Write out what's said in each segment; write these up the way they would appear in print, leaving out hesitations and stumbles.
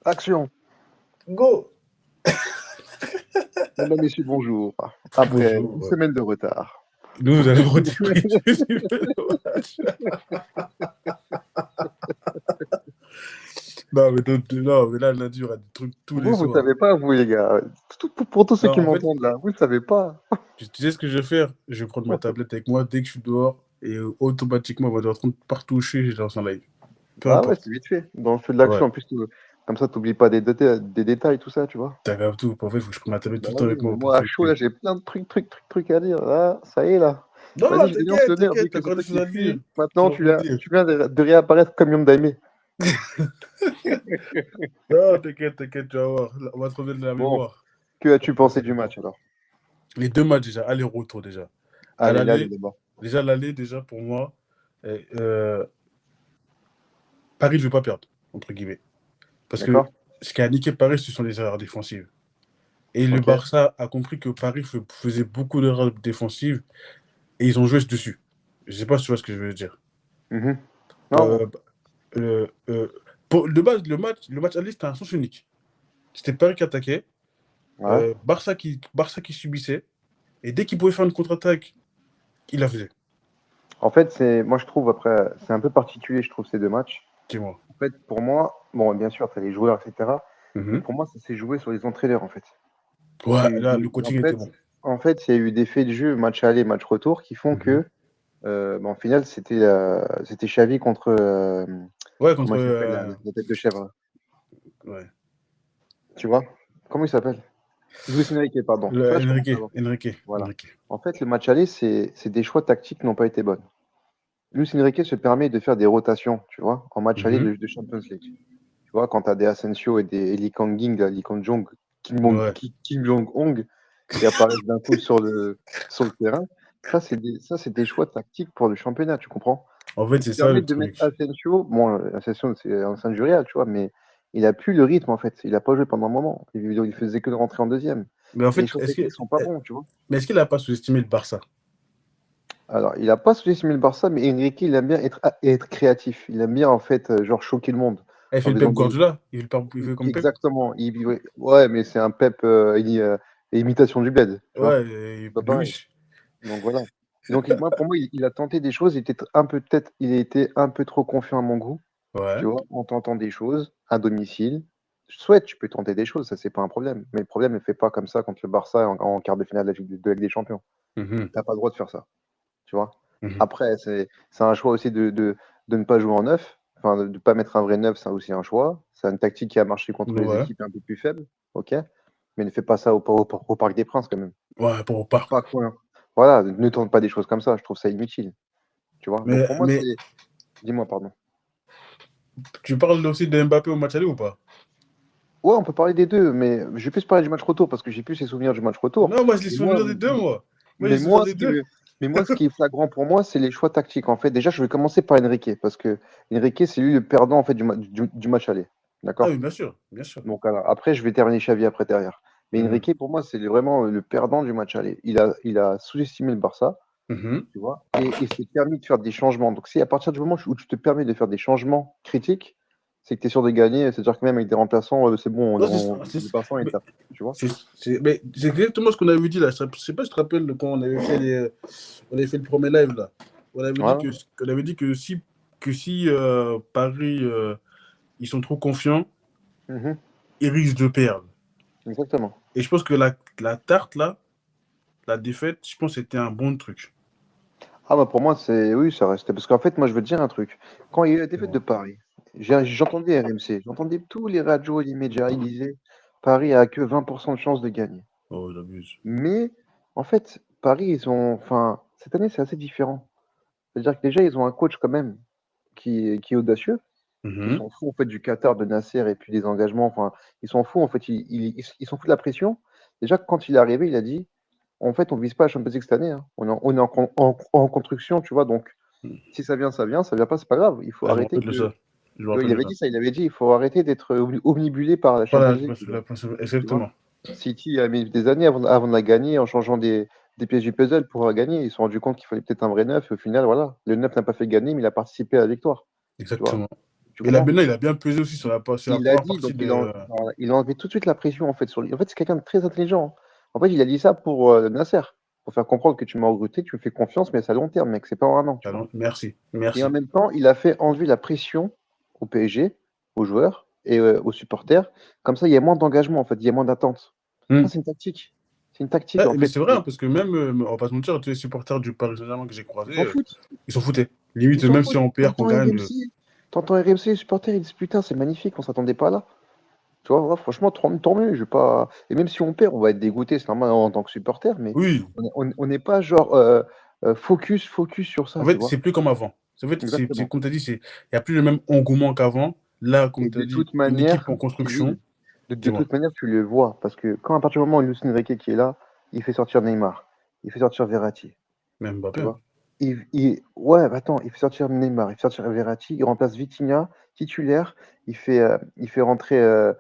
Action! Go! Mesdames, Messieurs, bonjour. Après une Bonjour. semaine de retard. Nous allons redébriefer le match. Non, mais là, lundi, il y aura des trucs tous les Vous ne soirs. savez pas, vous, les gars. Pour tous ceux Non, qui en fait, m'entendent là, vous ne savez pas. tu sais ce que je vais faire? Je vais prendre ma tablette avec moi dès que je suis dehors et automatiquement, on va devoir partout où je suis, je lance en live. Peu Ah ouais, importe. c'est vite fait. Dans le feu de Ouais, l'action, en plus, comme ça, t'oublies pas des détails, tout ça, tu vois. t'as grave tout. En fait, il faut que je prenne ma tablette Bah tout le temps oui, avec mais moi moi, à partout où chaud, je là, suis. j'ai plein de trucs à dire. Ah, ça y est, là. Non, Vas-y, je lance t'inquiète, l'honneur, vu t'inquiète, t'as que c'est encore toi des choses qui à dire. fuis. Maintenant, Tu vas encore le dire. tu viens de réapparaître comme Yom Daimé. Non, t'inquiète, tu vas voir. On va te revenir de la Bon, mémoire. que as-tu pensé du match, alors? Les deux matchs déjà, aller-retour déjà. À Allez, là, l'aller, d'abord. déjà pour moi, euh, euh, Paris ne veut pas perdre, entre guillemets. Parce que D'accord? ce qui a niqué Paris, ce sont les erreurs défensives. Et le Ok. Barça a compris que Paris faisait beaucoup d'erreurs défensives et ils ont joué dessus. Je ne sais pas si tu vois ce que je veux dire. Mhm. Non. Euh, euh, euh, de base, le match aller, c'était un sens unique. C'était Paris qui attaquait, Ouais. Barça qui subissait, et dès qu'il pouvait faire une contre-attaque, il la faisait. En fait, moi je trouve, après, c'est un peu particulier, je trouve, ces deux matchs. Dis-moi. En fait, pour moi, bon, bien sûr, tu as les joueurs, etc. Mais Mhm. pour moi, ça s'est joué sur les entraîneurs, en fait. Il y a Ouais, eu là, le en coaching était fait, bon. il y a eu des faits de jeu, match aller, match retour, qui font Mhm. que, en finale, c'était Xavi contre, Ouais, comment contre. il s'appelle, la tête de chèvre, Ouais. tu vois? Comment il s'appelle? Luis Enrique, pardon. Là, je commence à voir. Voilà. Enrique. En fait, le match aller, c'est des choix tactiques qui n'ont pas été bonnes. Luis Enrique se permet de faire des rotations, tu vois, en match aller Mhm. de Champions League. Tu vois, quand tu as des Asensio et des Lee Kang-in, Lee Kang-jong, Ouais. Kim Jong-ong qui apparaissent d'un coup sur le terrain, ça, c'est des choix tactiques pour le championnat, tu comprends? En fait, Il se c'est ça permet le de mettre truc. Asensio, bon, Asensio, c'est un sein du Real, tu vois, mais il a plus le rythme, en fait. Il a pas joué pendant un moment. Il faisait que de rentrer en deuxième. Mais en Les fait, choix techniques sont pas bons, tu vois. mais est-ce qu'il n'a pas sous-estimé le Barça? Alors, il a pas sous-estimé le Barça, mais Enrique, il aime bien être créatif. Il aime bien, en fait, genre choquer le monde. Il fait En le Pep faisant Guardiola. Il fait comme Pep. exactement. Ouais, mais c'est un Pep, imitation du bled, tu vois. Ouais, C'est pas de pareil. Wish. Donc voilà. Donc pour moi, il a tenté des choses. Il a été un peu trop confiant à mon goût, tu Ouais. vois, en tentant des choses à domicile. Soit tu peux tenter des choses, ça c'est pas un problème. Mais le problème, ne fait pas comme ça contre le Barça en quart de finale de Ligue des Champions. Mhm. T'as pas le droit de faire ça, tu vois. Mhm. Après, c'est un choix aussi de ne pas jouer en neuf. Enfin, de ne pas mettre un vrai neuf, c'est aussi un choix. C'est une tactique qui a marché contre les Ouais. équipes un peu plus faibles, ok. Mais ne fais pas ça au Parc des Princes quand même. Ouais, pour au Pars parc. pas quoi. Voilà, ne tente pas des choses comme ça. Je trouve ça inutile, tu vois. Donc pour moi, Mais dis-moi, pardon. tu parles aussi de Mbappé au match aller ou pas? Ouais, on peut parler des deux, mais je vais plus parler du match retour parce que j'ai plus ces souvenirs du match retour. Non, moi, je les Mais moi, souviens des deux, moi. Moi, j'ai mais les souvenirs moi, des deux. ce qui est flagrant pour moi, c'est les choix tactiques. En fait, déjà, je vais commencer par Enrique parce que Enrique, c'est lui le perdant en fait du match aller. Ah oui, D'accord? bien sûr, bien sûr. Donc après, je vais terminer Xavi après derrière. Mais Mhm. Enrique, pour moi, c'est vraiment le perdant du match aller. Il a sous-estimé le Barça, Mhm. tu vois, et il s'est permis de faire des changements. Donc, si à partir du moment où tu te permets de faire des changements critiques, c'est que tu es sûr de gagner. C'est-à-dire que même avec des remplaçants, c'est bon, Non, le Barça, il mais tape, tu vois. c'est exactement ce qu'on avait dit là. Je sais pas si tu te rappelles quand on avait fait le premier live là. Voilà. On avait dit que si Paris ils sont trop confiants, Mhm. ils risquent de perdre. Exactement. Et je pense que la tarte là, la défaite, je pense que c'était un bon truc. Ah bah pour moi, oui, ça restait. Parce qu'en fait, moi, je veux te dire un truc. Quand il y a eu la défaite de Paris, j'entendais RMC, j'entendais tous les radios et les médias, ils disaient Paris a que 20% de chance de gagner. Oh, j'abuse. Mais en fait, Paris, enfin, cette année, c'est assez différent. C'est-à-dire que déjà, ils ont un coach quand même qui est audacieux, qui Mhm. s'en fout en fait du Qatar, de Nasser et puis des engagements. Enfin, ils s'en fout en fait, ils s'en fout de la pression. Déjà, quand il est arrivé, il a dit, en fait, on vise pas la Champions League cette année, hein. On est en construction, tu vois. Donc, si ça vient, ça vient. Ça vient pas, c'est pas grave. Il faut Ah, je me arrêter rappelle de que. ça. Je me Tu vois, rappelle il de avait ça. dit ça. Il avait dit, il faut arrêter d'être omnibulé par la Champions Voilà, League. Tu vois. exactement. City a mis des années avant de la gagner en changeant des pièces du puzzle pour la gagner. Ils se sont rendus compte qu'il fallait peut-être un vrai neuf. Et au final, voilà, le neuf n'a pas fait gagner, mais il a participé à la victoire. Tu vois. Exactement. Tu Et là, comprends? maintenant, il a bien pesé aussi sur la Il l'a première dit, partie donc de. il a enlevé tout de suite la pression en fait sur lui. En fait, c'est quelqu'un de très intelligent, hein. En fait, il a dit ça pour Nasser, pour faire comprendre que tu m'as recruté, que tu me fais confiance, mais c'est à long terme, mec, c'est pas en un an, tu vois. Merci, Et en merci. même temps, il a fait enlever la pression au PSG, aux joueurs et aux supporters. Comme ça, il y a moins d'engagement en fait, il y a moins d'attente. Ça, Hmm. c'est une tactique. C'est une tactique en Ouais, mais fait. c'est vrai, hein, parce que même, on va pas se mentir, tous les supporters du Paris Saint-Germain que j'ai Ils croisés, s'en foutent. ils s'en foutaient. Ils Limite, s'en même si foutent. on perd, qu'on gagne. T'entends RMC, les supporters, ils disent putain, c'est magnifique, on s'attendait pas là. Tu vois, ouais, franchement, tant mieux. Je vais pas... Et même si on perd, on va être dégoûté, c'est normal en tant que supporter, mais Oui, on n'est pas genre focus sur ça, en tu fait, vois. c'est plus comme avant. En fait, Exactement. comme tu as dit, il n'y a plus le même engouement qu'avant. Là, Et comme tu de as dit, toute une équipe manière, en construction, oui, de dis-moi. toute manière, tu le vois. Parce que quand à partir du moment où Luis Enrique qui est là, il fait sortir Neymar, il fait sortir Verratti, Même tu Mbappé, hein. vois. Ouais, bah attends, il fait sortir Neymar, il fait sortir Verratti, il remplace Vitinha, titulaire, il fait rentrer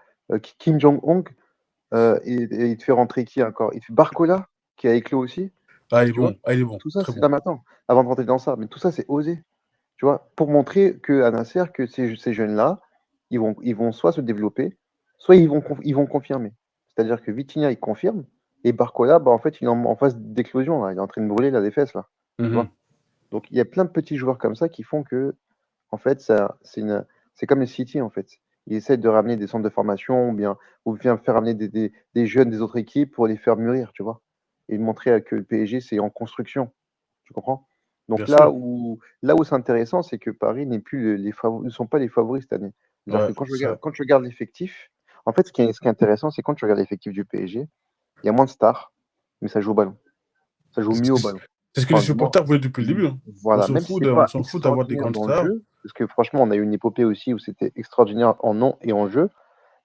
Kim Jong-un, et il te fait rentrer qui encore? Il te fait Barcola, qui a éclos aussi, Ah, il est tu vois. bon. Ah, il est bon. Tout ça, Très c'est bon. là maintenant, avant de rentrer dans ça. Mais tout ça, c'est osé, tu vois, pour montrer que à Nasser, que ces jeunes-là, ils vont soit se développer, soit ils vont confirmer. C'est-à-dire que Vitinha, il confirme, et Barcola, bah, en fait, il est en phase d'éclosion, là. Il est en train de brûler là, des fesses, là. Tu Mhm. vois. Donc, il y a plein de petits joueurs comme ça qui font que, en fait, c'est comme les City, en fait. Ils essaient de ramener des centres de formation ou bien faire ramener des jeunes des autres équipes pour les faire mûrir, tu vois. Et de montrer que le PSG, c'est en construction. Tu comprends? Bien Donc sûr. là où c'est intéressant, c'est que Paris n'est plus ne sont pas les favoris cette année. C'est-à-dire Ouais, que ça. quand tu regardes l'effectif, en fait, ce qui est intéressant, c'est quand tu regardes l'effectif du PSG, il y a moins de stars, mais ça joue au ballon. Ça joue mieux au ballon. C'est ce que les Enfin, du moins, supporters voulaient depuis le début, hein. voilà, même si c'est On pas s'en fout d'avoir des extraordinaire grandes dans le stars. jeu, parce que franchement, on a eu une épopée aussi où c'était extraordinaire en nom et en jeu,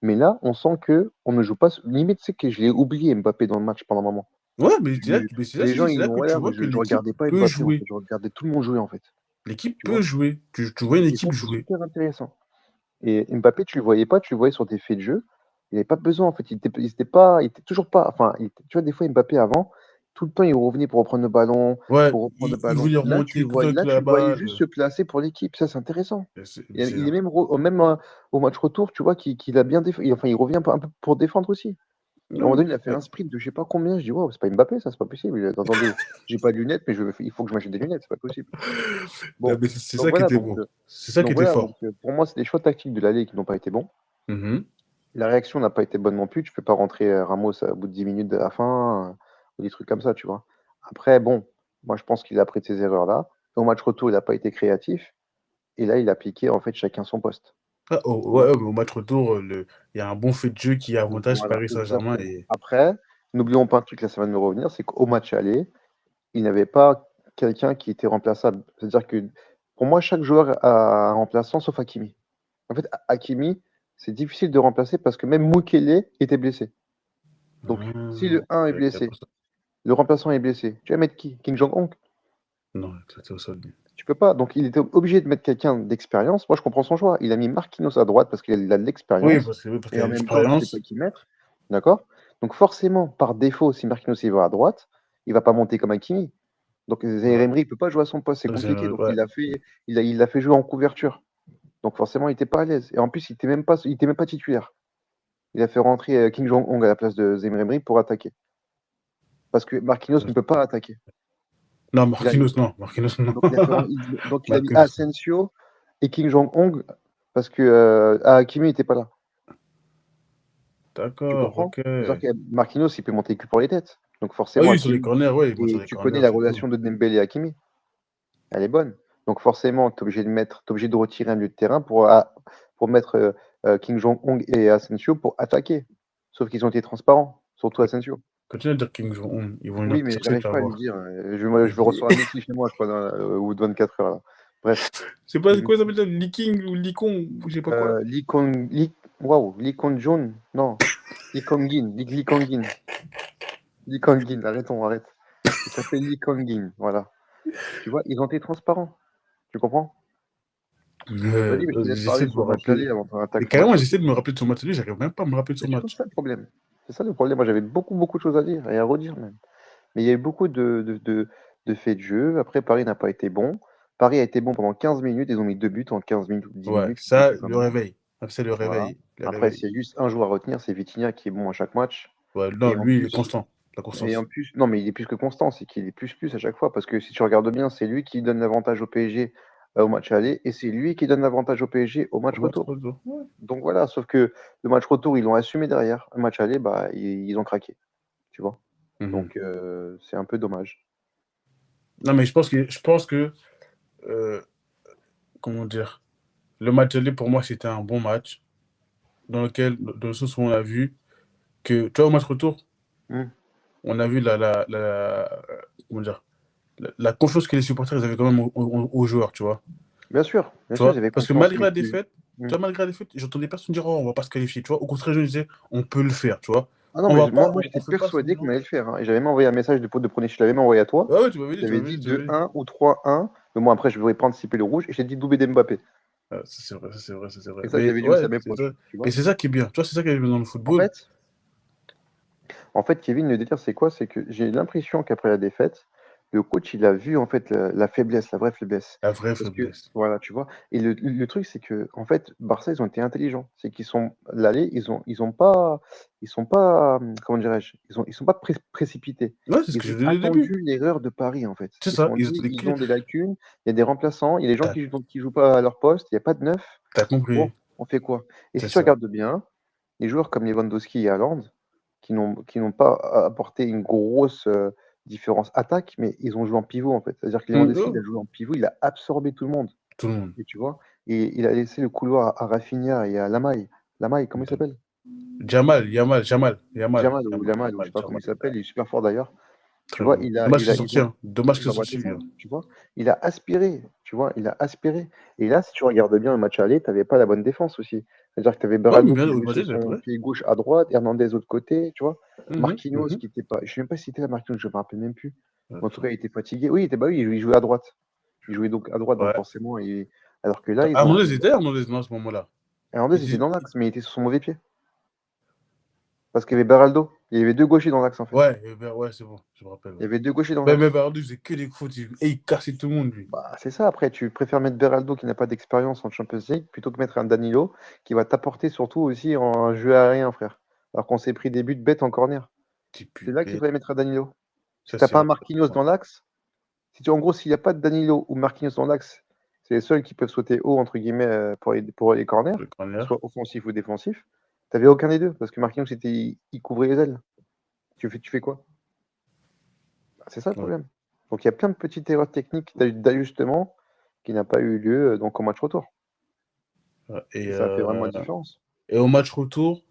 mais là, on sent que on ne joue pas. Limite, c'est que je l'ai oublié Mbappé dans le match pendant un moment. Ouais, mais Je- là, je les te gens, dis, c'est ils là ont que tu voilà, vois que je l'équipe regardais pas peut Mbappé en fait, jouer. je regardais tout le monde jouer en fait, L'équipe tu peut vois. jouer. Tu vois une Et ça, équipe c'est jouer. super intéressant. Et Mbappé, tu le voyais pas, tu le voyais sur des faits de jeu. Il n'avait pas besoin, en fait. Il était toujours pas. Enfin, tu vois, des fois, Mbappé avant, tout le temps, il revenait pour reprendre le ballon, Ouais, pour reprendre le il ballon. voulait remonter tout le temps avec Là, la tu le voyais balle. juste se placer pour l'équipe. Ça, c'est intéressant. C'est Il est même, au match retour, tu vois, qu'il a bien défendu. Enfin, il revient un peu pour défendre aussi. À un moment ouais, donné, il a fait un sprint de je sais pas combien. Je dis, waouh, c'est pas Mbappé, ça, c'est pas possible. Attendez, j'ai pas de lunettes, mais il faut que je m'achète des lunettes, c'est pas possible. non, Bon, mais c'est donc ça qui voilà, était beau. C'est ça qui était fort. pour moi, c'est des choix tactiques de l'aller qui n'ont pas été bons. Mhm. La réaction n'a pas été bonne non plus. Tu peux pas rentrer Ramos au bout de 10 minutes de la fin, ou des trucs comme ça, tu vois. Après, bon, moi je pense qu'il a appris de ces erreurs-là. Au match retour, il n'a pas été créatif. Et là, il a appliqué en fait chacun son poste. Ah, Tu vois. ouais, mais au match retour, il y a un bon fait de jeu qui avantage Voilà, Paris Saint-Germain. exactement. Et Après, n'oublions pas un truc, là ça va me revenir, c'est qu'au match aller, il n'avait pas quelqu'un qui était remplaçable. C'est-à-dire que pour moi, chaque joueur a un remplaçant sauf Hakimi. En fait, Hakimi, c'est difficile de remplacer parce que même Mukele était blessé. Donc, si le 1 est il y a pas blessé, ça. le remplaçant est blessé. Tu vas mettre qui? Kim Jong-un? Non, c'était au sol. Tu peux pas. Donc, il était obligé de mettre quelqu'un d'expérience. Moi, je comprends son choix. Il a mis Marquinhos à droite parce qu'il a de l'expérience. Oui, parce qu'il Et y en a même temps, il sait pas l'expérience. qui mettre. D'accord? Donc, forcément, par défaut, si Marquinhos il va à droite, il va pas monter comme Hakimi. Donc, Zaïre Ouais, Emery il peut pas jouer à son poste. C'est compliqué. Donc, ouais. il l'a fait jouer en couverture. Donc, forcément, il était pas à l'aise. Et en plus, il était même pas titulaire. Il a fait rentrer Kim Jong-un à la place de Zaïre Emery pour attaquer. Parce que Marquinhos ne peut pas attaquer. Non, Il a, Marquinhos, non. Marquinhos, non. donc, il a mis Marquinhos, non. Asensio et Kim Jong-un parce que Hakimi n'était pas là. Tu D'accord, comprends? ok. C'est-à-dire que Marquinhos, il peut monter que pour les têtes. Donc Ah forcément, oui, sur les Hakimi. corners, ouais, il monte sur Et les tu connais corners, la c'est tout. relation de Dembélé et Hakimi. Elle est bonne. Donc forcément, tu es obligé t'es obligé de retirer un milieu de terrain pour mettre Kim Jong-un et Asensio pour attaquer. Sauf qu'ils ont été transparents, surtout Asensio. Continue à dire Kim Jong-un. Ils vont venir Oui, te mais chercher, tu j'arrive vas pas à lui voir. dire. Je vais recevoir un Messi chez moi, je crois, au bout de 24 heures. Là. Bref. Je sais pas, quoi ça s'appelle ça? Leaking ou Licon, ou je sais pas quoi. Waouh, Lee Kong-jun, non, Lee Kong-in, arrête. Il s'appelle Lee Kong-in, voilà. Tu vois, ils ont été transparents, tu comprends? Vas-y, mais je te laisse J'essaie parler de sur me le match aller rappeler. avant qu'on Mais attaque le match carrément, j'essaie retour. de me rappeler de son match. Lui, j'arrive même pas à me rappeler de Mais son tu vois, match. c'est ça le problème. C'est ça le problème. Moi, j'avais beaucoup de choses à dire et à redire même. Mais il y a eu beaucoup de faits de jeu. Après, Paris n'a pas été bon. Paris a été bon pendant 15 minutes, ils ont mis 2 buts en 15 minutes ou 10 Ouais, minutes, je sais ça, plus le comment. réveil. C'est le Voilà. réveil. Le Après, réveil. c'est juste un joueur à retenir, c'est Vitinha qui est bon à chaque match. Ouais, non, Et en lui, il est plus, constant. La constance. non, mais il est plus que constant, c'est qu'il est plus à chaque fois. Parce que si tu regardes bien, c'est lui qui donne l'avantage au PSG au match aller et c'est lui qui donne l'avantage au PSG au match Au match retour. retour. Ouais. Donc voilà, sauf que le match retour, ils l'ont assumé derrière. Le match aller, bah, ils ont craqué, tu vois. Mhm. Donc c'est un peu dommage. Non, mais je pense que euh, comment dire, le match aller, pour moi, c'était un bon match, dans le sens où on a vu que, tu vois, au match retour, Hmm. on a vu comment dire, la confiance que les supporters ils avaient quand même aux joueurs, tu vois. Bien Tu sûr, ils vois, avaient parce que confiance, malgré mais la défaite, Hmm. tu vois, malgré la défaite, j'entendais personne dire, oh, on va pas se qualifier, tu vois. Au contraire, je disais, on peut le faire, tu vois. Ah non, On mais va moi, pas, moi on j'étais fait pas persuadé qu'on semblant. allait le faire, hein. Et j'avais même envoyé un message de premier, je l'avais même envoyé à toi. Ouais, ouais, tu m'avais dit, tu J'avais m'avais dit dit, tu m'avais dit. 2-1 ou 3-1. Mais moi, après, je ne voulais pas anticiper le rouge. Et j'ai dit doublé d'Mbappé. Ça, c'est vrai, ça, c'est vrai, ça, c'est vrai. Et ça, je Mais l'avais dit aussi ouais, à mes proches, tu mais vois. c'est ça qui est bien. Tu vois, c'est ça qui est bien dans le En football. fait, Kevin, le délire, c'est quoi? C'est que j'ai l'impression qu'après la défaite, le coach, il a vu en fait la faiblesse, la vraie faiblesse. La vraie Parce que, faiblesse. voilà, tu vois. Et le truc, c'est que, en fait, Barça, ils ont été intelligents. C'est qu'ils sont l'aller, ils sont pas, comment dirais-je, ils sont pas précipités. Ouais, c'est ce que Ils j'ai ont dit au début. attendu l'erreur de Paris, en fait. C'est Ils se ça, sont ils dit, ont des ils clés. ont des lacunes, il y a des remplaçants, il y a des gens T'as, qui jouent pas à leur poste, il n'y a pas de neuf. t'as Bon, compris. on fait quoi? Et C'est si tu ça. regardes bien, les joueurs comme Lewandowski et Haaland, qui n'ont pas apporté une grosse différence attaque, mais ils ont joué en pivot en fait. C'est-à-dire que Lewandowski, il Oh, a joué en pivot, il a absorbé tout le monde. tout le monde. Et tu vois, et il a laissé le couloir à Rafinha et à Lamai. Lamai, comment il s'appelle? Jamal ou Lamal, ou je sais pas comment il s'appelle, il est super fort d'ailleurs. Tu Très vois, bon. Dommage qu'il est ils sorti, ont. hein. Dommage qu'il est Bah, c'est sorti, ça, lui, hein. tu vois. Il a aspiré, tu vois, il a aspiré. Et là, si tu regardes bien le match aller, tu n'avais pas la bonne défense aussi. C'est-à-dire que tu avais Ouais, mais Beraldo bien, qui au jouait sur Madrid, c'est son vrai. pied gauche à droite, Hernandez de l'autre côté, tu vois. Mhm, Marquinhos mhm. qui était pas. Je sais même pas si c'était là, Marquinhos, je me rappelle même plus. En tout Attends. cas, il était fatigué. Oui, il jouait à droite. Il jouait donc à droite, donc Ouais. forcément. Alors que là, Hernandez était Hernandez, non, à ce moment-là. Hernandez Il était était- dans l'axe, mais il était sur son mauvais pied. Parce qu'il y avait Beraldo. Il y avait deux gauchers dans l'axe, en fait. Ouais, ouais, c'est bon, je me rappelle. Il Ouais. y avait deux gauchers dans Mais l'axe. Hernandez faisait que des fautes. Et il cassait tout le monde, lui. Bah, c'est ça, après, tu préfères mettre Beraldo qui n'a pas d'expérience en Champions League plutôt que mettre un Danilo qui va t'apporter surtout aussi en jeu aérien, frère. Alors qu'on s'est pris des buts bêtes en corner. Petit C'est là qu'il pupette. fallait mettre un Danilo. Si Ça, t'as c'est pas un vrai. Marquinhos dans l'axe, en gros, s'il n'y a pas de Danilo ou Marquinhos dans l'axe, c'est les seuls qui peuvent sauter haut, entre guillemets, pour les corners, Le corner. soit offensif ou défensif. T'avais aucun des deux, parce que Marquinhos, il couvrait les ailes. Tu fais quoi? Bah, c'est ça le Ouais. problème. Donc il y a plein de petites erreurs techniques d'ajustement qui n'a pas eu lieu donc, au match retour. Ouais. Et ça a fait vraiment la différence. Et au match retour,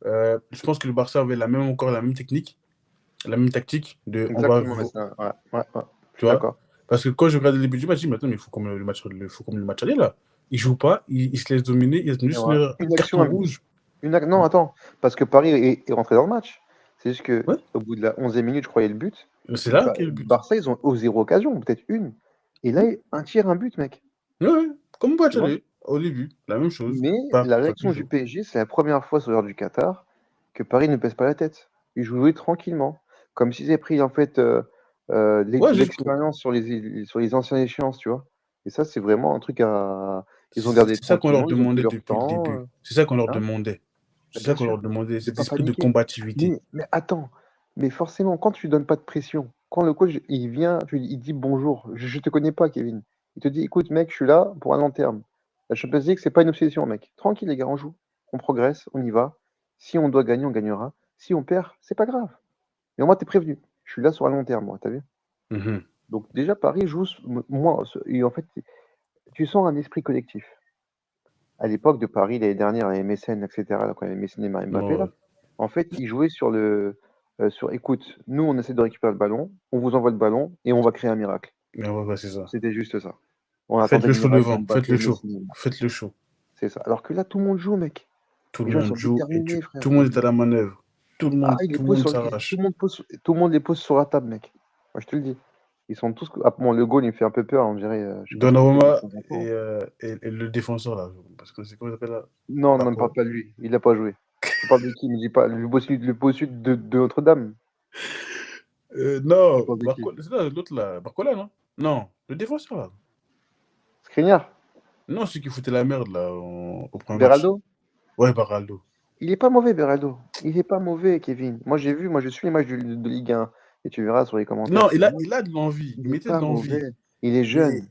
je pense que le Barça avait encore la même technique, la même tactique de Exactement, mais ça, ouais, ouais, ouais, je tu suis vois. d'accord. Parce que quand je regardais le début du match, je dis, mais attends, mais il faut comme le match aller là. Il joue pas, il se laisse dominer, il y a Et juste ouais. un Une action, carton même. rouge. Non, attends, parce que Paris est rentré dans le match. C'est juste que Ouais, au bout de la 11e minute, je croyais le but. c'est là qu'est le but. Barça, ils ont osé occasion, peut-être une. Et là, un tir, un but, mec. Ouais, ouais, comme le match Tu vois? aller, au début, la même chose. Mais la Pas réaction du toujours. PSG, c'est la première fois sur l'heure du Qatar que Paris ne pèse pas la tête. Ils jouaient tranquillement, comme s'ils avaient pris en fait Ouais, de l'expérience sur les anciennes échéances, tu vois. Et ça, c'est vraiment un truc à. Ils ont gardé c'est ça qu'on leur tranquillement, ils ont pris demandait leur depuis le temps. début. C'est ça qu'on leur Hein. demandait. Bah, C'est ça bien qu'on leur sûr, demandait, de cet pas esprit de paniquer. combativité. Mais attends, mais forcément, quand tu donnes pas de pression, quand le coach il vient, il dit bonjour, je te connais pas, Kevin. Il te dit, écoute, mec, je suis là pour un long terme. La Champions League, c'est pas une obsession, mec. Tranquille, les gars, on joue, on progresse, on y va. Si on doit gagner, on gagnera. Si on perd, c'est pas grave. Mais au moins, t'es prévenu. Je suis là sur un long terme, moi, t'as vu? Mhm. Donc déjà, Paris joue, moi, et en fait, tu sens un esprit collectif. À l'époque de Paris, l'année dernière, les mécènes, etc., là, quand il y avait Messi, Neymar, Mbappé, là, Ouais. en fait, ils jouaient écoute, nous, on essaie de récupérer le ballon, on vous envoie le ballon et on va créer un miracle. Ouais, ouais, c'est ça. C'était juste ça. On Faites attendait le le show miracle de devant, faites Mbappé, le show, Messi, Neymar. faiite le show. C'est ça. Alors que là, tout le monde joue, mec. Tout Les le gens, ils sont monde joue et déterminés, frère. tout le monde est à la manœuvre. Ils les Tout le posent monde sur tout s'arrache. le monde tout le monde les pose sur la table, mec. Moi, je te le dis. Ils sont tous. Ah, bon, le goal, il me fait un peu peur, on dirait. Je sais pas ce qu'il fait, il a Donnarumma 50 ans. et le défenseur là, parce que c'est comment il s'appelle là? Non, ne me Barcola. parle pas de lui. Il n'a pas joué. Tu parles de qui? Me dis pas. Le beau sud de Notre-Dame. Tu Non, parles de qui? Barcola, c'est là, l'autre là, Barcola, non? Non, le défenseur là. Skriniar, Non, celui qui foutait la merde là au premier match. Beraldo, Ouais, Baraldo. il est pas mauvais, Beraldo. Il est pas mauvais, Kevin. Moi, je suis les matchs de Ligue 1 et tu verras sur les commentaires. Non, il a de l'envie. Il Il est mettait de pas l'envie. mauvais. Il est Mais jeune. il a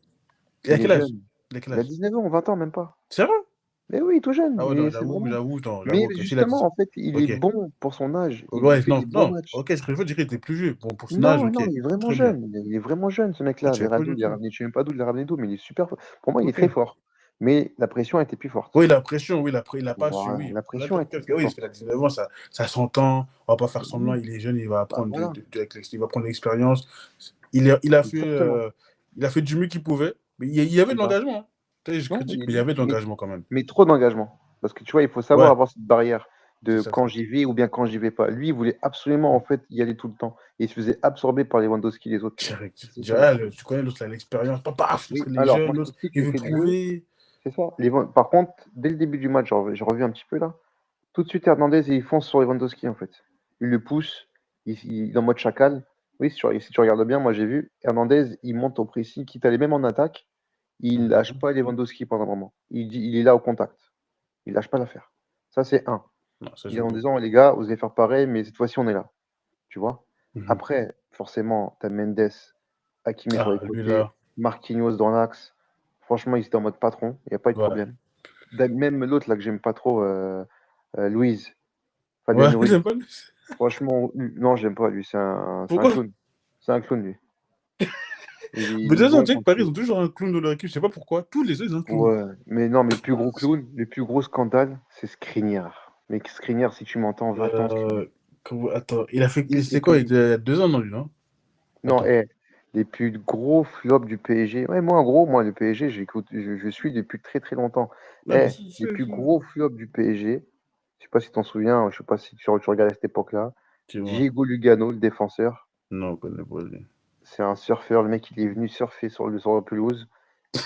Il est quel âge? jeune. Il a quel Il a âge? 19 ans, 20 ans, même pas. Sérieux? Mais oui, tout jeune. Ah ouais, non, Et c'est vraiment. Mais j'avoue que s'il a justement, 10. en fait, il est Ok. bon pour son âge. Il Ouais, fait non, des bons non. matchs. Ok, je préfère dire qu'il était plus vieux. Bon, pour son âge, Non, ok. non, il est vraiment Très bien. jeune. Il est vraiment jeune, ce Ah, mec-là. je savais pas Verratti, du il a tout. ramené, je sais même pas d'où il a ramené d'où, mais il est super fort. Pour moi, il est très Ok. fort. Mais la pression était plus forte. Oui, la pression, oui, il n'a pas su, Voilà, oui. la On est pression d'accord. était plus Oui, parce forte. qu'il a 19 ans, ça s'entend. On va pas faire semblant, Oui, il est jeune, il va bah apprendre voilà, il va prendre l'expérience. exactement. Il a fait du mieux qu'il pouvait. Mais il y avait C'est de ça. l'engagement. Tu sais, je Non, critique, mais il y avait de l'engagement quand même. mais trop d'engagement. Parce que tu vois, il faut savoir Ouais, avoir cette barrière c'est de ça le quand j'y truc. vais ou bien quand j'y vais pas. Lui, il voulait absolument en fait y aller tout le temps. Et il se faisait absorber par Lewandowski et les autres, tu vois. Direct. C'est ça le Ah, truc. tu connais l'autre, il a l'expérience. Paf, Oui, les alors, jeunes, moi, l'autre, si tu il me veut fais du jeu, prouver. c'est ça. Par contre, dès le début du match, j'ai revu un petit peu là. Tout de suite, Hernandez, il fonce sur Lewandowski en fait. Il le pousse, il est en mode chacal. Oui, si tu regardes bien, moi j'ai vu, Hernandez, il monte au pressing, quitte à aller même en attaque. Il lâche Mhm. pas Lewandowski pendant un moment. Il est là au contact. Il lâche pas l'affaire. Ça, c'est un. Non, ça Il est j'aime en pas. disant, les gars, vous allez faire pareil, mais cette fois-ci, on est là. Tu vois? Mhm. Après, forcément, tu as Mendes, Hakimi sur Ah, les lui côtés, là. Marquinhos dans l'axe. Franchement, ils étaient en mode patron. Il n'y a pas eu de Ouais. problème. Même l'autre, là, que j'aime pas trop, Louise, Ouais, Fabian Ruiz. j'aime pas lui. Franchement, non, j'aime pas lui. C'est un Pourquoi? clown. C'est un clown, lui. Mais Il est déjà, on bon dirait que quand Paris, ils il. ont toujours un clown de leur équipe. Je sais pas pourquoi. Tous les ans, ils ont un clown. Ouais, mais non, mais le plus gros clown, le plus gros scandale, c'est Skriniar. Mais Skriniar, si tu m'entends, va-t'en, Skriniar. Euh, Attends, c'est quoi? Il Et, était il y a 2 ans, non, lui, non? non, Attends. les plus gros flops du PSG. Ouais, moi, en gros, moi, le PSG, j'écoute, je suis depuis très très longtemps. Non, mais Les plus gros flops du PSG, je sais pas si tu t'en souviens, je sais pas si tu regardais à cette époque-là. tu vois. Diego Lugano, le défenseur, Non, on connaît pas lui. c'est un surfeur, le mec, il est venu surfer sur la pelouse.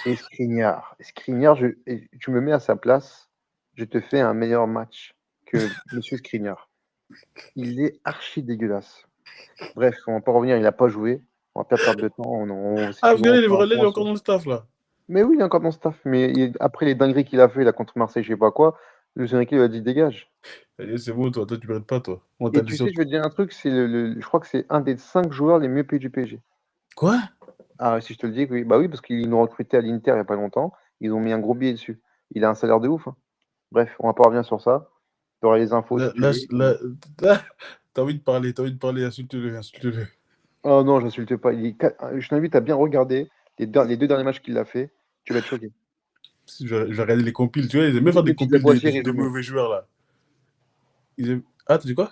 Et Skriniar. Skriniar, et tu me mets à sa place, je te fais un meilleur match que Monsieur Skriniar. Il est archi dégueulasse. Bref, on va pas revenir, il n'a pas joué. On va pas perdre de temps. Si Ah, tu parce veux, que là, on il fait un est point encore sur. dans le staff, là. Mais oui, il est encore dans le staff. Mais après les dingueries qu'il a fait là contre Marseille, je sais pas quoi, Luis Enrique lui a dit dégage. Allez, c'est bon, toi, tu mérites pas, toi. On t'a Et dit tu ça. sais, je vais te dire un truc, je crois que c'est un des 5 joueurs les mieux payés du PSG. Quoi? Ah, si je te le dis, oui. Bah oui, parce qu'ils l'ont recruté à l'Inter il y a pas longtemps. Ils ont mis un gros billet dessus. Il a un salaire de ouf, hein. Bref, on va pas revenir sur ça. Tu auras les infos Là, si tu là, veux. là, là, t'as envie de parler, insulte-le, insulte-le. Oh non, j'insulte pas. Je t'invite à bien regarder les 2 derniers matchs qu'il a fait. Tu vas être choqué. Je vais regarder les compiles, tu vois, ils aiment bien faire Même les des petits de la compiles Boissière, il des joue mieux. mauvais joueurs, là. Ah, tu dis quoi?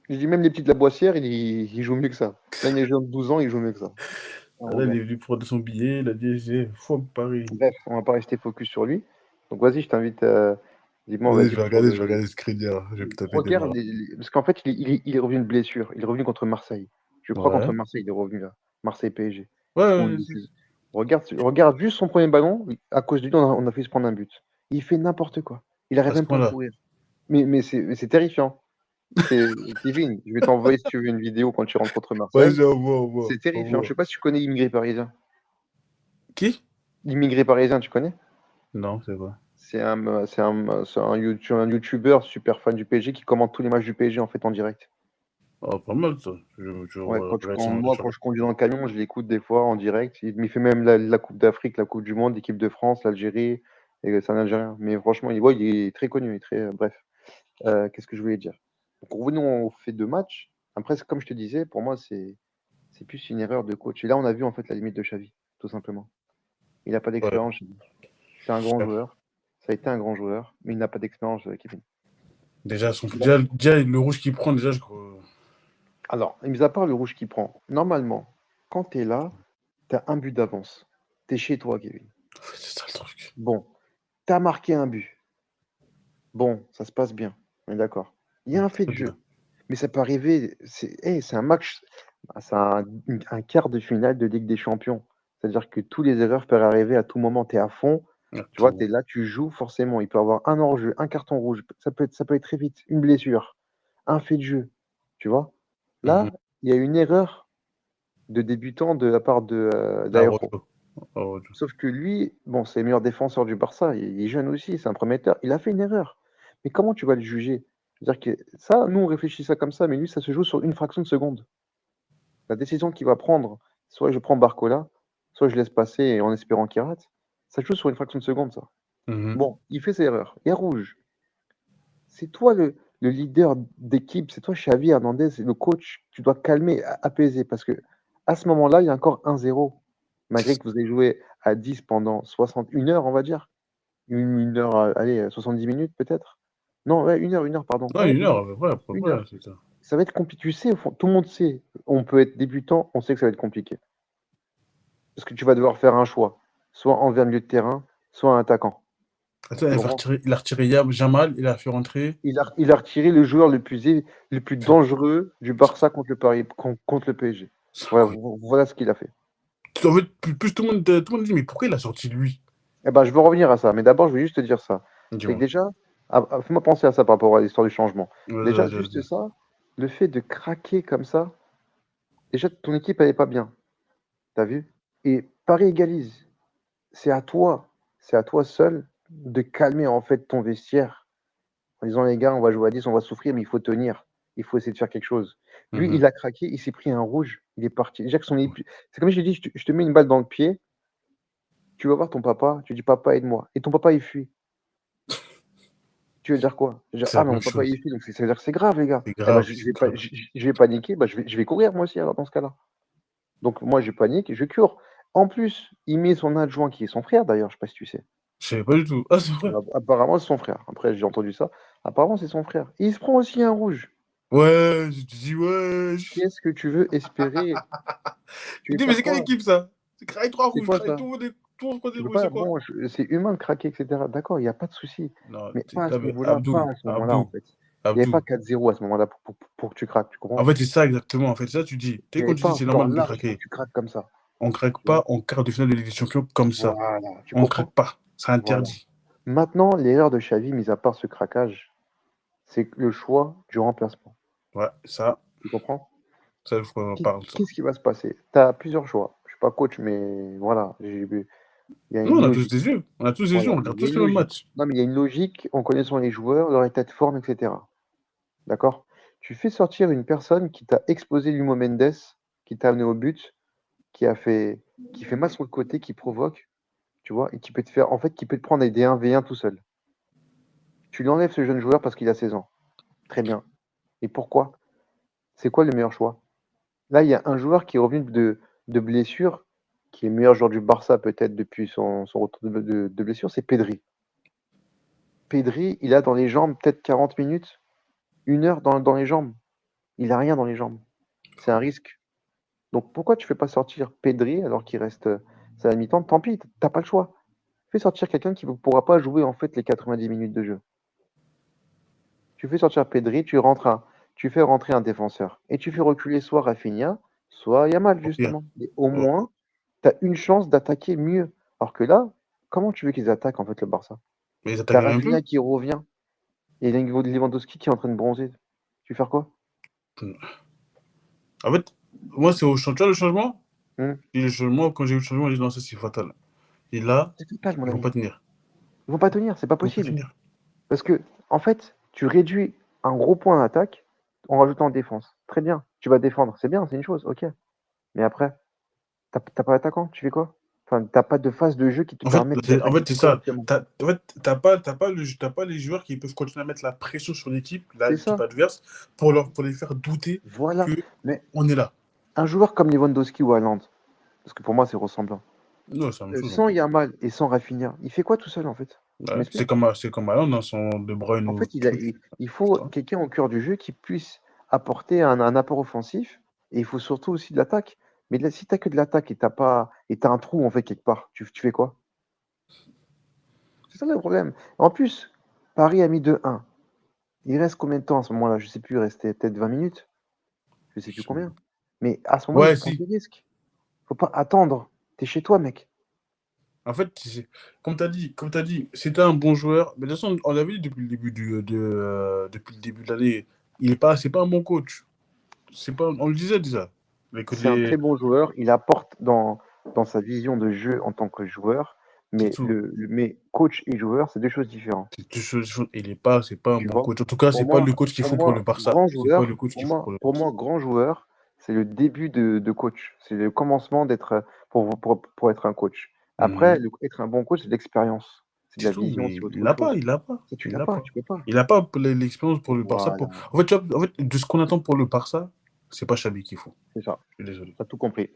Je dis même les petits de la Boissière, il joue mieux que ça. Même les jeunes de 12 ans, ils jouent mieux que ça. Ah, Ah, là, il regarde. est venu prendre son billet, il a dit, j'ai fuck Paris. Bref, on va pas rester focus sur lui. Donc vas-y, je t'invite. Dis-moi, Vas-y, vas-y pour je vais le. regarder Skriniar, je vais me taper des Regarde, barres. parce qu'en fait, il est revenu de blessure. Il est revenu contre Marseille. Je crois contre Ouais. Marseille, il est revenu là. Marseille PSG. Ouais, On ouais, lui dit, regarde juste son premier ballon. À cause de lui, on a fait se prendre un but. Il fait n'importe quoi. Il à arrive ce même pas à point-là. courir. Mais c'est terrifiant. Kevin, je vais t'envoyer si tu veux une vidéo quand tu rentres contre Marseille. Vas-y, au revoir, C'est au terrifiant. Je revoir. sais pas si tu connais Immigré Parisien. Qui? Immigré Parisien, tu connais? Non, c'est quoi? C'est un YouTuber super fan du PSG qui commente tous les matchs du PSG en fait en direct. Oh, pas mal, ça. Ouais, moi, Je quand je conduis dans le camion, je l'écoute des fois en direct. Il me fait même la Coupe d'Afrique, la Coupe du Monde, l'équipe de France, l'Algérie. Et c'est un Algérien. Mais franchement, il est très connu. Bref. Qu'est-ce que je voulais dire? Donc, revenons au fait de match. Après, comme je te disais, pour moi, c'est plus une erreur de coach. Et là, on a vu en fait la limite de Xavi, tout simplement. Il n'a pas Ouais. d'expérience. C'est un grand joueur. Ça a été un grand joueur, mais il n'a pas d'expérience, Kevin. Il a- Déjà, le rouge qu'il prend, déjà, Alors, mis à part le rouge qu'il prend, normalement, quand tu es là, tu as un but d'avance. Tu es chez toi, Kevin. c'est ça le truc. Bon, tu as marqué un but. Bon, ça se passe bien. On est d'accord. Il y a un fait de Très bien. jeu. Mais ça peut arriver. C'est un match. C'est un quart de finale de Ligue des Champions. C'est-à-dire que tous les erreurs peuvent arriver à tout moment. Tu es à fond. Ah, Tu vois, tout. tu es là, tu joues forcément. Il peut y avoir un hors-jeu, un carton rouge. Ça peut être très vite. Une blessure, un fait de jeu. Tu vois? Mhm. Là, il y a une erreur de débutant de la part La d'Aero. Rojo. Oh, Sauf que lui, bon, c'est le meilleur défenseur du Barça, il est jeune aussi, c'est un prometteur. Il a fait une erreur. Mais comment tu vas le juger? C'est-à-dire que ça, nous, on réfléchit ça comme ça, mais lui, ça se joue sur une fraction de seconde. La décision qu'il va prendre, soit je prends Barcola, soit je laisse passer en espérant qu'il rate. Ça se joue sur une fraction de seconde, ça. mhm. Bon, il fait ses erreurs. Il y a rouge. C'est toi le leader d'équipe, c'est toi Xavi Hernandez, le coach. Tu dois calmer, apaiser, parce que à ce moment-là, il y a encore 1-0. Malgré que vous ayez joué à 10 pendant 61 heures, on va dire. Une heure, allez, 70 minutes peut-être. Non, ouais, une heure, pardon. Ouais, Ouais, une heure à peu une près, heure. c'est ça. Ça va être compliqué. Tu sais, au fond, tout le monde sait. On peut être débutant, on sait que ça va être compliqué. Parce que tu vas devoir faire un choix. Soit envers le milieu de terrain, soit un attaquant. Attends, Tu comprends? il a retiré Jamal, il a fait rentrer. Il a retiré le joueur le plus dangereux du Barça contre le Paris, contre le PSG. C'est Voilà, incroyable. voilà ce qu'il a fait. En fait, plus tout le monde dit, mais pourquoi il a sorti lui? Eh ben, je veux revenir à ça, mais d'abord, je vais juste te dire ça. C'est que Dis-moi. déjà, fais-moi penser à ça par rapport à l'histoire du changement. Déjà, Vas-y, juste vas-y. ça, le fait de craquer comme ça, déjà, ton équipe, elle est pas bien. T'as vu? Et Paris égalise. C'est à toi seul de calmer en fait ton vestiaire en disant les gars, on va jouer à 10, on va souffrir, mais il faut tenir. Il faut essayer de faire quelque chose. Lui, Mhm. il a craqué, il s'est pris un rouge, il est parti. Déjà que c'est comme je t'ai dit, je te mets une balle dans le pied, tu vas voir ton papa, tu dis papa aide-moi. Et ton papa il fuit. Tu veux dire quoi? Je veux dire, C'est ah la mais même mon papa il chose. fuit, donc ça veut dire que c'est grave les gars. C'est Eh ben grave, je c'est vais pas, grave. je vais paniquer, bah, je vais courir moi aussi alors dans ce cas-là. Donc moi je panique, je cours. En plus, il met son adjoint qui est son frère d'ailleurs, je sais pas si tu sais. Je savais pas du tout. Ah, c'est vrai. Apparemment, c'est son frère. Après, j'ai entendu ça. Apparemment, c'est son frère. Et il se prend aussi un rouge. Ouais, je te dis, ouais. Qu'est-ce que tu veux espérer? Tu Tu veux dis, mais faire c'est quelle quoi? équipe ça? C'est Craig 3 C'est rouges, quoi Craig ça? tout le monde est tout le monde est Tu peux rouge, pas. c'est quoi? Bon, c'est humain de craquer, etc. D'accord, il n'y a pas de souci. Non, Mais pas à non, ce mais niveau-là, pas Abdou, à ce moment-là, en Abdou, fait. Il n'y avait pas Abdou. 4-0 à ce moment-là pour que tu craques, tu En comprends? fait, c'est ça exactement. En fait, ça, tu dis. Il Dès n'y qu'on avait te pas dit un c'est score normal de large pour que craquer, tu craques comme ça. on craque Tu vois? pas en quart de finale de Ligue des Champions comme ça. Voilà, tu On craque comprends? pas. C'est Voilà. interdit. Maintenant, l'erreur de Xavi, mis à part ce craquage, c'est le choix du remplacement. Ouais, Tu comprends? ça, il faut qu'on en parle, ça. Qu'est-ce qui va se passer? Tu as plusieurs choix. Je suis pas coach, mais voilà, il y a Non, une on a tous logique. des yeux. On a tous des yeux, Voilà, on regarde il y a tous une le même logique. match. Non, mais il y a une logique en connaissant les joueurs, leur état de forme, etc. D'accord? Tu fais sortir une personne qui t'a explosé Nuno Mendes, qui t'a amené au but, qui a fait, qui fait mal sur le côté, qui provoque, tu vois, et qui peut te faire, en fait, qui peut te prendre des 1v1 tout seul. Tu lui enlèves ce jeune joueur parce qu'il a 16 ans. Très bien. Et pourquoi? C'est quoi le meilleur choix? Là, il y a un joueur qui est revenu de blessure, qui est le meilleur joueur du Barça peut-être depuis son retour de blessure, c'est Pedri. Pedri, il a dans les jambes peut-être 40 minutes, une heure dans les jambes. Il a rien dans les jambes. C'est un risque. Donc pourquoi tu fais pas sortir Pedri alors qu'il reste c'est à la mi-temps? Tant pis, t'as pas le choix. Fais sortir quelqu'un qui ne pourra pas jouer en fait les 90 minutes de jeu. Tu fais sortir Pedri, tu fais rentrer un défenseur. Et tu fais reculer soit Rafinha, soit Yamal Au pire. justement. Et au Oh, moins, tu as une chance d'attaquer mieux. Alors que là, comment tu veux qu'ils attaquent en fait le Barça? mais ils T'as attaqueraient un peu. Rafinha qui revient et Lewandowski qui est en train de bronzer. Tu veux faire quoi? En fait, moi, c'est au changement. Tu vois le changement? Hmm. Et le changement, quand j'ai eu le changement, j'ai dit non, ça, c'est fatal. Et là, C'est fatal, mon ils vont ami. pas tenir. Ils vont pas tenir, c'est pas Ils vont pas possible. tenir. Parce que, en fait, tu réduis un gros point d'attaque en rajoutant en défense. Très bien. Tu vas défendre, c'est bien, c'est une chose, ok. Mais après, t'as pas d'attaquant, tu fais quoi? Enfin, t'as pas de phase de jeu qui te En fait, permettent d'attaquer c'est ça. correctement. En fait, t'as pas les joueurs qui peuvent continuer à mettre la pression sur C'est l'équipe ça. adverse, pour les faire douter Voilà. que Mais on est là. un joueur comme Lewandowski ou Haaland, parce que pour moi c'est ressemblant, Non, c'est la même chose un sans peu. Yamal et sans Rafinha, il fait quoi tout seul en fait? Tu Ouais, m'expliques? c'est comme Haaland dans son De Bruyne En ou fait, truc. il faut quelqu'un au cœur du jeu qui puisse apporter un apport offensif, et il faut surtout aussi de l'attaque. Mais là, si t'as que de l'attaque et t'as un trou en fait quelque part, tu fais quoi? C'est ça le problème. En plus, Paris a mis 2-1. Il reste combien de temps à ce moment-là? Je sais plus, il restait peut-être 20 minutes, je sais plus combien. Mais à ce moment-là, il Ouais, faut prendre si. des risques. Faut pas attendre. T'es chez toi, mec. En fait, comme t'as dit, c'était un bon joueur. Mais de toute façon, on l'avait dit depuis le début de l'année. C'est pas un bon coach. C'est pas, on le disait déjà. Les, co- C'est un très les- bon joueur. Il apporte dans. dans sa vision de jeu en tant que joueur, C'est mais, tout. mais coach et joueur, c'est deux choses différentes. C'est pas un Tu bon vois? coach. En tout cas, Pour c'est pas moi, le coach qu'il faut pour le Barça. grand C'est pas le joueur, coach qu'il faut pour le pour Barça. moi, grand joueur, c'est le début de coach. C'est le commencement d'être pour être un coach. Après, Mhm. être un bon coach, c'est de l'expérience, c'est de C'est la tout, vision, mais c'est il autre l'a pas, chose. il l'a pas, Ça, tu il l'as l'a pas, pas. tu peux pas. Il a pas l'expérience pour le Barça. Voilà, En fait, en fait, de ce qu'on attend pour le Barça, c'est pas Xavi qu'il faut. c'est ça. Je suis désolé. T'as tout compris.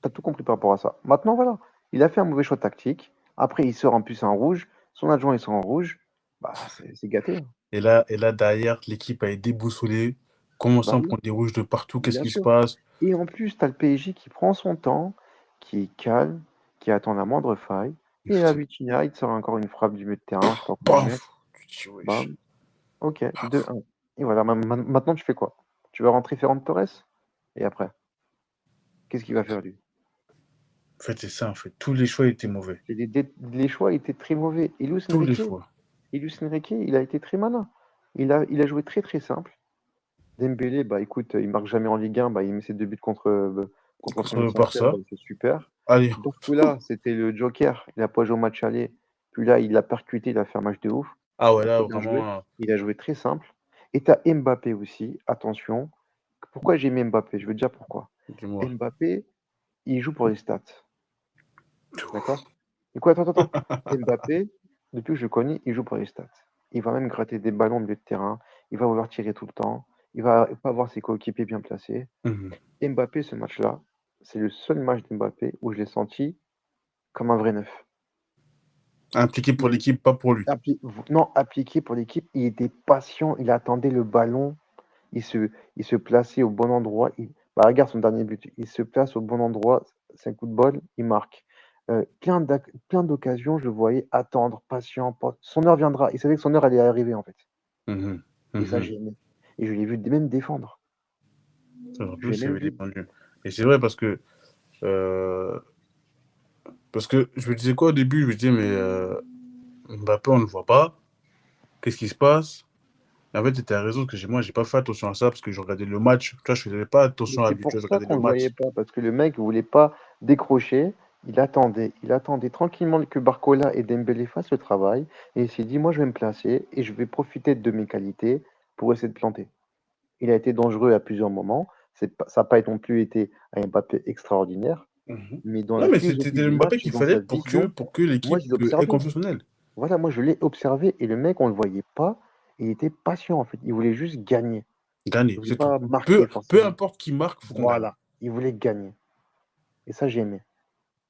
T'as tout compris par rapport à ça. Maintenant, voilà, il a fait un mauvais choix tactique. Après, il sort en plus en rouge. Son adjoint, il sort en rouge. Bah, c'est gâté, hein. Et là, derrière, l'équipe a été déboussolée, Bah commençant à oui, prendre des rouges de partout. Qu'est-ce bien qui se sûr. passe? Et en plus, tu as le PSG qui prend son temps, qui est calme, qui attend la moindre faille. Et là, Vitinha, il te sort encore une frappe du milieu de terrain, je sais pas combien de mètres. Paf! Tu te dis, wesh. Bam. Ok, Paf. 2-1. Et voilà, maintenant, tu fais quoi? Tu vas rentrer Ferran Torres? Et après, qu'est-ce qu'il va faire lui? En fait, c'est ça, en fait. Tous les choix étaient mauvais. Les choix étaient très mauvais. Et Tous les choix. Luis Enrique, il a été très malin. Il a joué très très simple. Dembélé, bah écoute, il marque jamais en Ligue 1, bah, il met ses deux buts contre Contre son le ancien club, Barça. bah, c'est super. Allez. Barcola, c'était le joker, il a pas joué au match aller. Puis là, il l'a percuté, il a fait un match de ouf. Ah Il ouais, a là, très bien joué. vraiment. Il a joué très simple. Et tu as Mbappé aussi, attention. Pourquoi j'ai mis Mbappé? Je veux te dire pourquoi. Dis-moi. Mbappé, il joue pour les stats. D'accord? Et quoi, attends. Mbappé, depuis que je le connais, il joue pour les stats. Il va même gratter des ballons au milieu de terrain. Il va vouloir tirer tout le temps. Il va pas avoir ses coéquipiers bien placés. Mhm. Mbappé, ce match-là, c'est le seul match d'Mbappé où je l'ai senti comme un vrai neuf. Impliqué pour Il- l'équipe, pas pour lui. non, appliqué pour l'équipe, il était patient, il attendait le ballon, il se plaçait au bon endroit. Bah, regarde son dernier but, il se place au bon endroit, c'est un coup de bol, il marque. Plein d'occasions, je le voyais attendre, patient, son heure viendra. Il savait que son heure allait arriver en fait. Mhm. Et ça, Mhm. j'ai aimé. Et je l'ai vu même défendre. En Je l'ai plus, il même avait vu. défendu. Et c'est vrai euh, parce que je me disais quoi au début? Je me disais, mais Mbappé, on ne le voit pas. Qu'est-ce qui se passe? Et en fait, tu as raison, parce que moi, j'ai pas fait attention à ça, parce que je regardais le match. Tu vois, je faisais pas Mais attention c'est pour habituel, je ça regardais qu'on le le voyait match. pas, parce que le mec voulait pas décrocher. Il attendait tranquillement que Barcola et Dembélé fassent le travail, et il s'est dit, moi je vais me placer et je vais profiter de mes qualités pour essayer de planter. Il a été dangereux à plusieurs moments. Ça n'a pas non plus été un Mbappé extraordinaire, Mhm. mais dans Non, la mais c'était philosophie le du Mbappé match et qu'il dans fallait sa pour vision, que moi je l'équipe l'ai ait observé. confiance. Voilà, moi je l'ai observé et le mec, on le voyait pas. Il était patient en fait. Il voulait juste gagner. Il Gagner, voulait c'est tout. pas marquer Peu forcément. importe qui marque, faut qu'on gagne. Voilà, il voulait gagner. Et ça, j'ai aimé.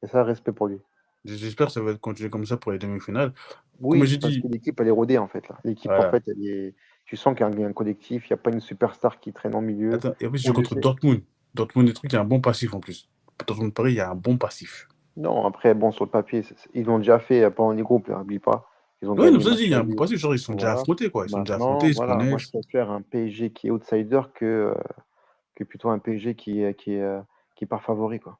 Et ça, respect pour lui. J'espère que ça va continuer comme ça pour les demi-finales. Comme Oui, j'ai parce dit, que l'équipe, elle est rodée, en fait, là. L'équipe, en voilà. fait, tu sens qu'il y a un collectif, il n'y a pas une superstar qui traîne en milieu. Attends, et en plus, je On joue le contre sait. Dortmund. Dortmund, des trucs, il y a un bon passif en plus. Dortmund Paris, il y a un bon passif. Non, après, bon, sur le papier, ils l'ont déjà fait pendant les groupes, là, n'oublie pas. Ils ont Oui, nous gagné ça, dit, il match y a un bon aller. passif. Genre, ils sont déjà Voilà. affrontés, quoi. Ils sont déjà affrontés, Maintenant, ils se voilà, moi, je connaissent. préfère un PSG qui est outsider que plutôt un PSG qui part favori, quoi.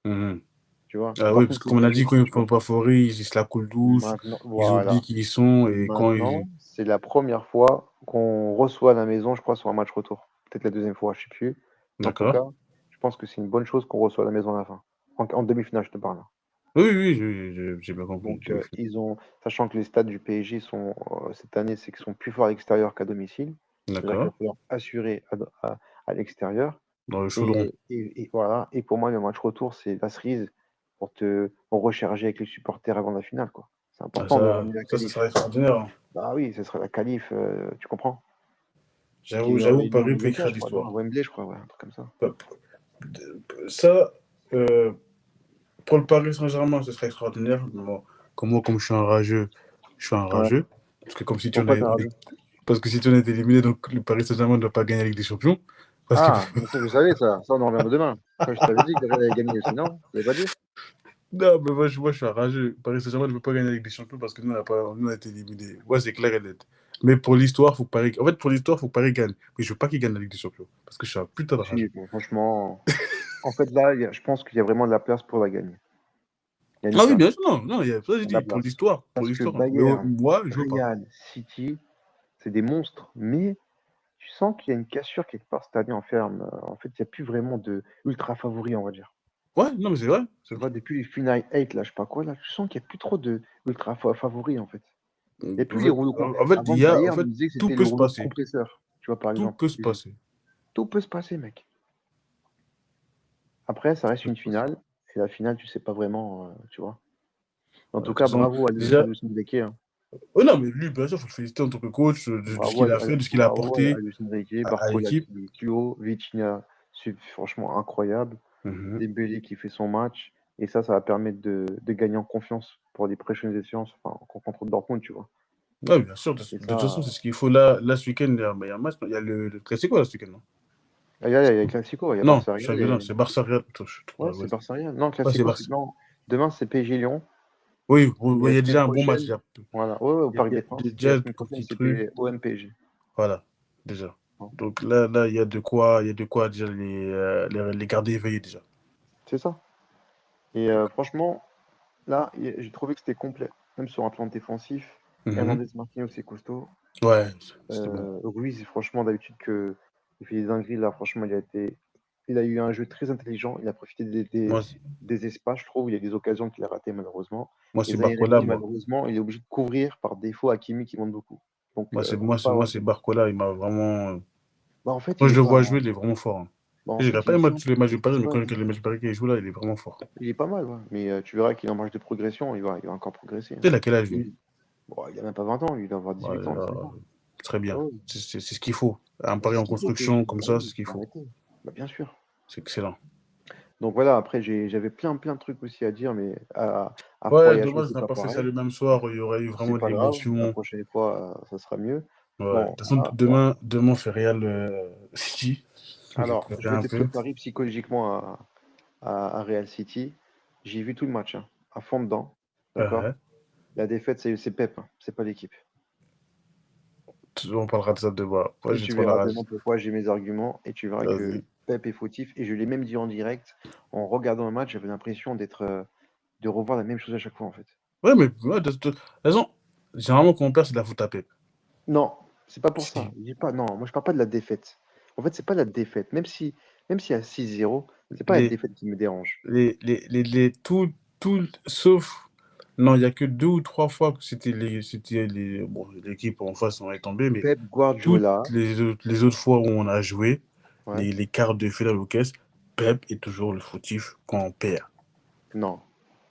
Mhm. Tu vois? Ah oui, parce Dortmund, que c'est comme on une a dit, quand ils ne institution. font pas favoris, ils se la coulent douce, Maintenant, ils oublient voilà. qui ils sont, et quand ils... Maintenant, c'est la première fois qu'on reçoit à la maison, je crois, sur un match retour. Peut-être la deuxième fois, je sais plus. Mais en tout D'accord. cas, je pense que c'est une bonne chose qu'on reçoit à la maison à la fin. En demi-finale, je te parle. Oui, oui, j'ai bien compris. Donc, sachant que les stades du PSG sont, cette année, c'est qu'ils sont plus forts à l'extérieur qu'à domicile. C'est-à-dire qu'il D'accord. va falloir assurer à l'extérieur. Dans le chaudron. Et voilà. Et pour moi, le match retour, c'est la cerise pour recharger avec les supporters avant la finale, quoi. C'est Ah, important de ramener la ça qualif. serait extraordinaire, hein. Bah oui, ce serait la qualif, tu comprends? J'avoue, Ils l'ont Paris peut déjà, écrire je crois, non? À l'histoire. Wembley, je crois, ouais, un truc comme ça. Bah, Ça, euh, pour le Paris Saint-Germain, ce serait extraordinaire. Mais bon, comme je suis un rageux, je suis un Ouais. rageux. Parce que, comme si tu en Pourquoi as, t'as rageux? parce que si tu en es éliminé, donc le Paris Saint-Germain ne doit pas gagner la Ligue des Champions. Parce que, Ah, mais ça, je savais, ça. Ça, on en reviendra demain. Ça, je t'avais dit que le Real allait gagner aussi, non? Tu l'avais pas dit? non, mais moi, je suis un rageux. Paris Saint-Germain ne peut pas gagner la Ligue des Champions parce que nous, on a été éliminés. Ouais, c'est clair et net. Mais pour l'histoire, faut que Paris. En fait, pour l'histoire, faut que Paris gagne. Mais je veux pas qu'il gagne la Ligue des Champions. Parce que je suis un putain de Si, rageux. bon, franchement. En fait, là, je pense qu'il y a vraiment de la place pour la gagner. Il y a une Ah oui, bien place. sûr, non, non, ça j'ai Il y a de la dit, pour place. l'histoire, pour Parce que l'histoire. Mais Bayern, moi, je veux pas. Real, City, c'est des monstres. Mais tu sens qu'il y a une cassure quelque part cette année en ferme. En fait, il n'y a plus vraiment de ultra favori, on va dire. Ouais, non, mais c'est vrai. Tu vois, depuis les Final 8, là, je sais pas quoi, là, tu sens qu'il n'y a plus trop de ultra favoris, en fait. Il n'y a plus les rouleaux En fait, Avant, Bayer en fait, me disait que tout c'était peut le se rouleau passer. compresseur, tu vois, par Tout exemple. peut se passer. Tout peut se passer, mec. Après, ça Tout reste peut une se passer. finale. Et la finale, tu sais pas vraiment, tu vois. En Ouais, de tout toute cas, façon, bravo à déjà, Luis Enrique, hein. oh non, mais lui, bien sûr, il faut le féliciter en tant que coach de ce Bravo qu'il a fait, de ce qu'il a bravo à apporté Luis Enrique, à Barcola l'équipe. qui est plus haut, Vitinha, c'est franchement incroyable. Mhm. Dembélé qui fait son match. Et ça va permettre de gagner en confiance pour les prochaines échéances, enfin, contre Dortmund, tu vois. Ouais, bien sûr. De Et toute façon, ça, c'est ce qu'il faut là ce week-end. Il y a un match. Il y a le Classico là, ce week-end, non? il y a le Classico, il y a Non, Barça je suis Real. arrivé là. C'est Barça Real. Attends, je suis trop Ouais, à c'est l'ouest. Barça Real. Non, Ouais, c'est Classico, c'est Barça. non. Demain, c'est PSG Lyon. Oui, Et il la y a semaine déjà un bon match. prochaine, voilà, ouais, au Il Parc y a des Princes. Et la déjà semaine un prochaine, petit c'est truc. OM PSG. Voilà, déjà. Hein. Donc là, il y a de quoi déjà les garder éveillés déjà. C'est ça. Et Donc, franchement, là, j'ai trouvé que c'était complet. Même sur un plan défensif. mhm. Hernandez Marquinhos, c'est costaud. Ouais, c'était bon. Ruiz, franchement, d'habitude il fait des dingueries, là, franchement, il a eu un jeu très intelligent. Il a profité Moi, des espaces, je trouve. Il y a des occasions qu'il a ratées, malheureusement. Et c'est Barcola, Zaïre-Emery, moi. malheureusement, il est obligé de couvrir par défaut Hakimi qui monte beaucoup. Donc, on peut pas Moi, avoir. c'est Barcola. Il m'a vraiment. Bah, en fait, Moi, il je est le pas. vois jouer, il est vraiment fort, hein. Bah, en Je fait, regarde il pas est tous les matchs de Paris, mais quand ouais, il y a les matchs de Paris qu'il joue là, il est vraiment fort. il est pas mal, ouais. Mais tu verras qu'il est en marge de progression. Il va encore progresser, Tu hein. sais, il a quel âge, lui? Bon, il a même pas 20 ans. Il doit avoir Ouais, 18 ans, 19 ans. très Ah bien. ouais. C'est ce qu'il faut. Un Bah, pari c'est ce en qu'il faut, construction Bah comme ça, c'est oui, ce qu'il faut faut. arrêter. Bah, bien sûr. C'est excellent. Donc voilà, après, j'avais plein de trucs aussi à dire, mais à froid Ouais, et à chaud, dommage, on c'est n'a pas pas fait ça pareil. le même soir. Il y aurait eu C'est vraiment de pas grave, la l'émotion. prochaine fois, ça sera mieux. Ouais. De Bon, toute façon, demain, on fait Real City. J'ai alors, je préparé vais un te peu. préparer psychologiquement à Real City. J'ai vu tout le match, hein, à fond dedans, d'accord? Ouais. La défaite, c'est Pep, hein, c'est pas l'équipe. On parlera de ça demain. Moi, Et j'ai tu trop la verras rage. demain pourquoi j'ai mes arguments, et tu verras que Vas-y. Pep est fautif. Et je l'ai même dit en direct, en regardant le match, j'avais l'impression de revoir la même chose à chaque fois, en fait. Ouais, mais ouais, de toute raison, généralement, quand on perd, c'est de la faute à Pep. Non, c'est pas pour ça. Si. Je dis pas, non, moi je parle pas de la défaite. En fait, c'est pas la défaite. Même s'il y a 6-0, c'est pas la Les, défaite qui me dérange. tout, sauf. Non, il n'y a que 2 ou 3 fois que bon, l'équipe en face, on est tombé, mais Pep toutes Guardiola, les autres fois où on a joué, ouais, les quarts de finale ou caisse, Pep est toujours le fautif quand on perd. non,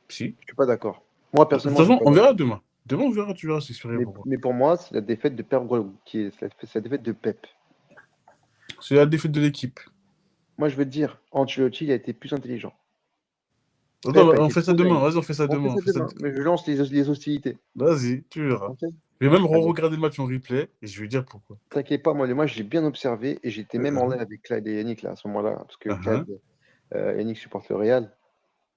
Si. je suis pas d'accord. Moi, De toute personnellement, je suis façon, pas on verra d'accord. demain. Demain, on verra, tu verras, c'est sûr pourquoi. Mais pour moi, c'est la défaite de Pep Guardiola c'est la défaite de Pep. C'est la défaite de l'équipe. Moi, je veux te dire, Ancelotti, il a été plus intelligent. Attends, Pep a on été fait ça trop demain. naïf. Vas-y, on fait ça On fait demain. ça demain, mais je lance les hostilités. Vas-y, tu verras. Ok. Je vais même Allez, re-regarder le match en replay et je vais dire pourquoi. t'inquiète pas, moi, j'ai bien observé et j'étais même en Uh-huh. live avec Claude et Yannick là, à ce moment-là, parce que Uh-huh. Yannick supporte le Real.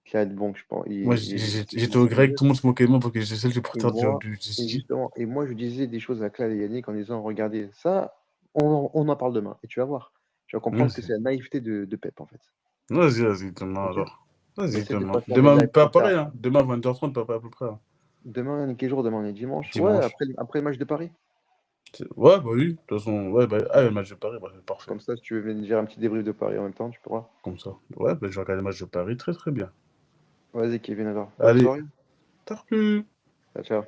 Claude, bon, je pense, Moi, j'étais au grec, tout le monde se moquait de moi parce que j'étais le Et supporter moi, du et City. justement, je disais des choses à Claude et Yannick en disant, regardez, ça, on en parle demain. Et tu vas voir. Tu vas comprendre que Vas-y, c'est la naïveté de Pep, en fait. vas-y, demain Ok. alors. On Vas-y, essaie de demain. pas faire des Demain, lives pas trop tard. pareil, hein. Demain, 20h30, pas à peu près, hein. Demain, quel jour? Demain, on est dimanche. Ouais, Dimanche. après le match de Paris. Ouais, bah oui, de toute façon, ouais, bah, Ouais. le match de Paris, bah, c'est parfait. Comme ça, si tu veux venir dire un petit débrief de Paris en même temps, tu pourras. Comme ça. Ouais, bah, je vais regarder le match de Paris très très bien. Vas-y, Kevin, alors. Bonne Allez, soirée. t'as plus. Ciao, ciao.